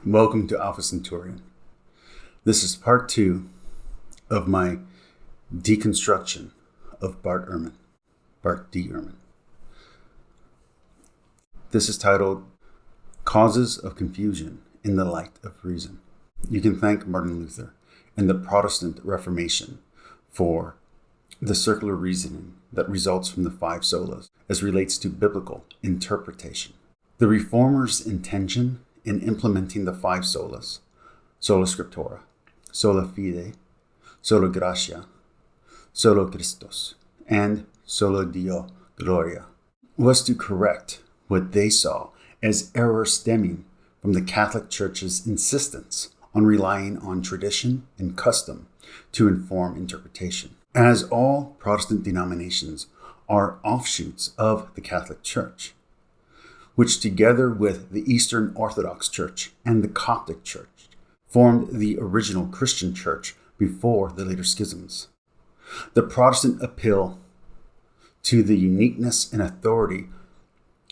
Welcome to alphacenturian. This is part 2 of my deconstruction of Bart D. Ehrman. This is titled Causes of Confusion in the Light of Reason. You can thank Martin Luther and the Protestant Reformation for the circular reasoning that results from the 5 solas as relates to biblical interpretation. The Reformers' intention in implementing the 5 solas, sola scriptura, sola fide, sola gratia, solo Christus, and sola Deo gloria, was to correct what they saw as error stemming from the Catholic Church's insistence on relying on tradition and custom to inform interpretation. As all Protestant denominations are offshoots of the Catholic Church, which together with the Eastern Orthodox Church and the Coptic Church formed the original Christian church before the later schisms. The Protestant appeal to the uniqueness and authority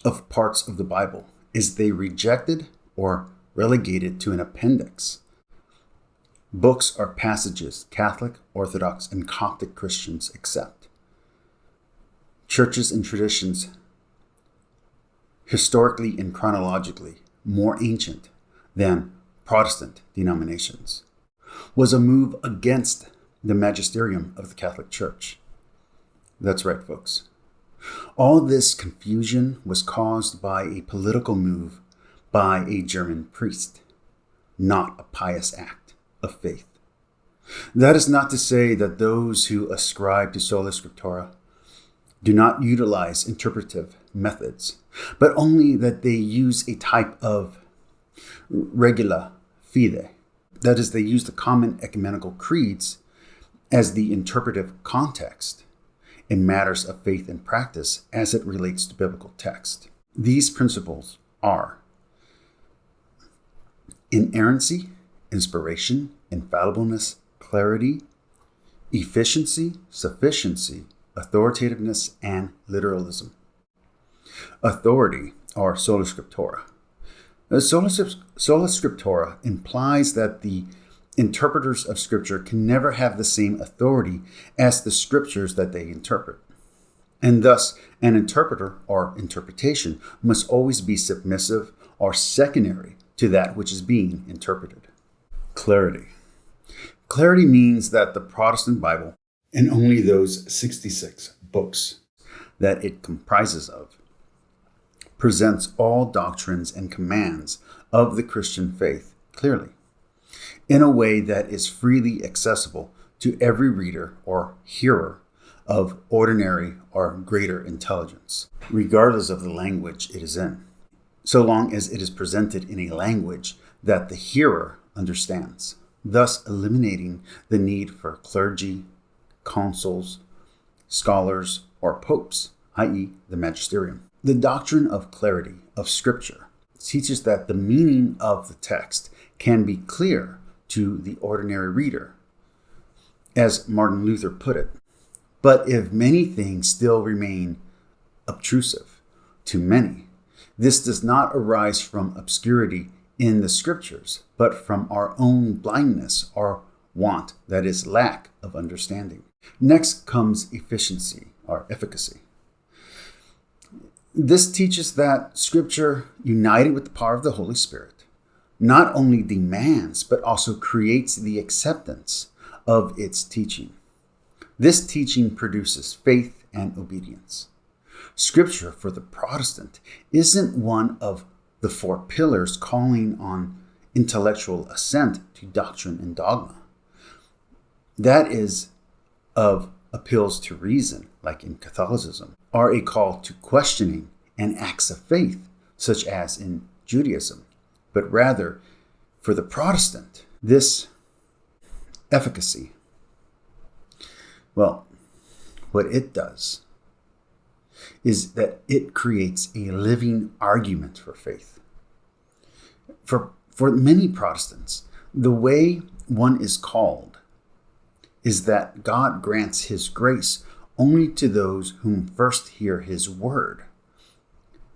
of parts of the Bible is they rejected or relegated to an appendix books or passages Catholic, Orthodox, and Coptic Christians accept. Churches and traditions historically and chronologically more ancient than Protestant denominations, was a move against the magisterium of the Catholic Church. That's right, folks. All this confusion was caused by a political move by a German priest, not a pious act of faith. That is not to say that those who ascribe to sola scriptura do not utilize interpretive methods, but only that they use a type of regula fide. That is, they use the common ecumenical creeds as the interpretive context in matters of faith and practice as it relates to biblical text. These principles are inerrancy, inspiration, infallibleness, clarity, efficiency, sufficiency, authoritativeness, and literalism. Authority, or sola scriptura. Sola scriptura implies that the interpreters of Scripture can never have the same authority as the Scriptures that they interpret. And thus, an interpreter or interpretation must always be submissive or secondary to that which is being interpreted. Clarity. Clarity means that the Protestant Bible, and only those 66 books that it comprises of, presents all doctrines and commands of the Christian faith clearly, in a way that is freely accessible to every reader or hearer of ordinary or greater intelligence, regardless of the language it is in, so long as it is presented in a language that the hearer understands, thus eliminating the need for clergy, consuls, scholars, or popes, i.e. the magisterium. The doctrine of clarity of Scripture teaches that the meaning of the text can be clear to the ordinary reader, as Martin Luther put it. But if many things still remain obtrusive to many, this does not arise from obscurity in the Scriptures, but from our own blindness or want, that is, lack of understanding. Next comes efficiency or efficacy. This teaches that Scripture, united with the power of the Holy Spirit, not only demands, but also creates the acceptance of its teaching. This teaching produces faith and obedience. Scripture for the Protestant isn't one of the 4 pillars calling on intellectual assent to doctrine and dogma. That is of appeals to reason, like in Catholicism, are a call to questioning and acts of faith, such as in Judaism. But rather, for the Protestant, this efficacy, well, what it does is that it creates a living argument for faith. For many Protestants, the way one is called is that God grants His grace only to those whom first hear His word.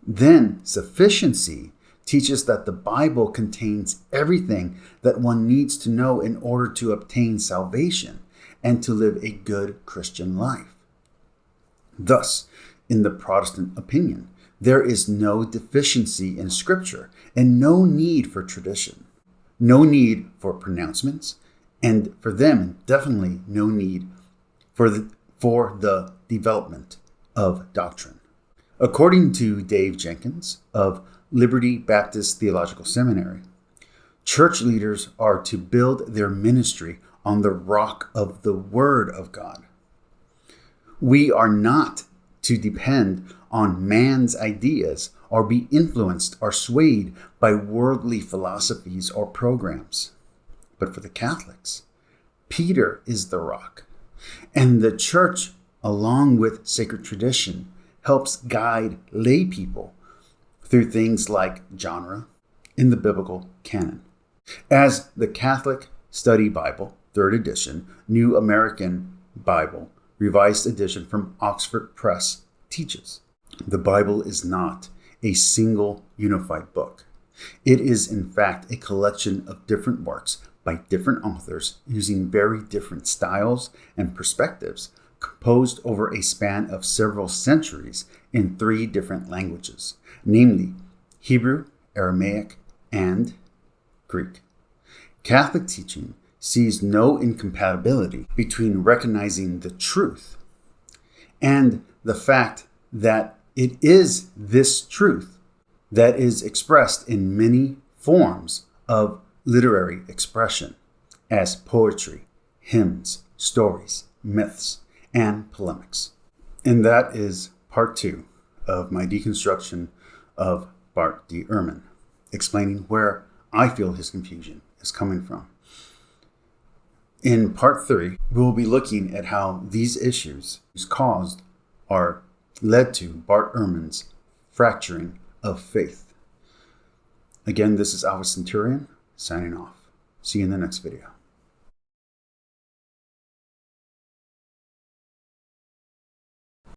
Then sufficiency teaches that the Bible contains everything that one needs to know in order to obtain salvation and to live a good Christian life. Thus, in the Protestant opinion, there is no deficiency in Scripture and no need for tradition, no need for pronouncements, and for them, definitely no need for the development of doctrine. According to Dave Jenkins of Liberty Baptist Theological Seminary, church leaders are to build their ministry on the rock of the Word of God. We are not to depend on man's ideas or be influenced or swayed by worldly philosophies or programs. But for the Catholics, Peter is the rock, and the church, along with sacred tradition, helps guide lay people through things like genre in the biblical canon. As the Catholic Study Bible, 3rd edition, New American Bible, Revised Edition from Oxford Press teaches, the Bible is not a single unified book. It is in fact a collection of different works by different authors using very different styles and perspectives, composed over a span of several centuries in 3 different languages, namely Hebrew, Aramaic, and Greek. Catholic teaching sees no incompatibility between recognizing the truth and the fact that it is this truth that is expressed in many forms of literary expression, as poetry, hymns, stories, myths, and polemics. And that is part 2 of my deconstruction of Bart D. Ehrman, explaining where I feel his confusion is coming from. In part 3, we will be looking at how these issues caused or led to Bart Ehrman's fracturing of faith. Again, this is alphacenturian signing off. See you in the next video.